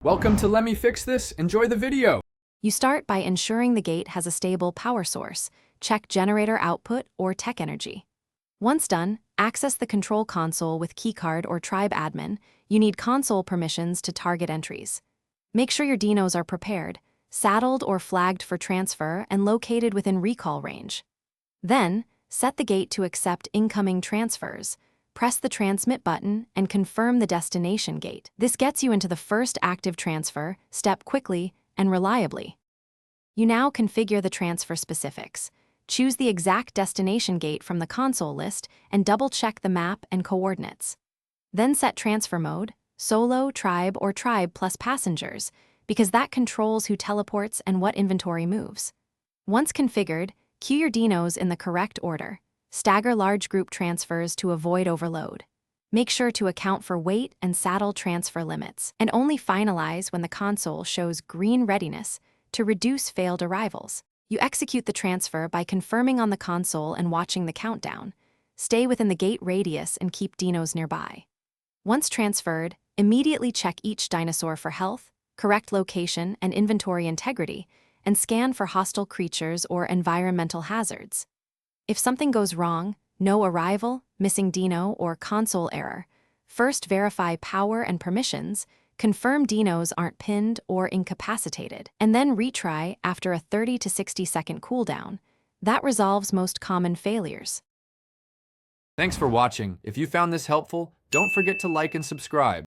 Welcome to Let Me Fix This. Enjoy the video. You start by ensuring the gate has a stable power source. Check generator output or tech energy. Once done, access the control console with keycard or tribe admin. You need console permissions to target entries. Make sure your dinos are prepared, saddled or flagged for transfer, and located within recall range. Then, set the gate to accept incoming transfers. Press the transmit button and confirm the destination gate. This gets you into the first active transfer step quickly and reliably. You now configure the transfer specifics. Choose the exact destination gate from the console list and double-check the map and coordinates. Then set transfer mode, solo, tribe, or tribe plus passengers, because that controls who teleports and what inventory moves. Once configured, queue your dinos in the correct order. Stagger large group transfers to avoid overload. Make sure to account for weight and saddle transfer limits, and only finalize when the console shows green readiness to reduce failed arrivals. You execute the transfer by confirming on the console and watching the countdown. Stay within the gate radius and keep dinos nearby. Once transferred, immediately check each dinosaur for health, correct location, and inventory integrity, and scan for hostile creatures or environmental hazards. If something goes wrong, no arrival, missing dino, or console error, first verify power and permissions, confirm dinos aren't pinned or incapacitated, and then retry after a 30 to 60 second cooldown. That resolves most common failures. Thanks for watching. If you found this helpful, don't forget to like and subscribe.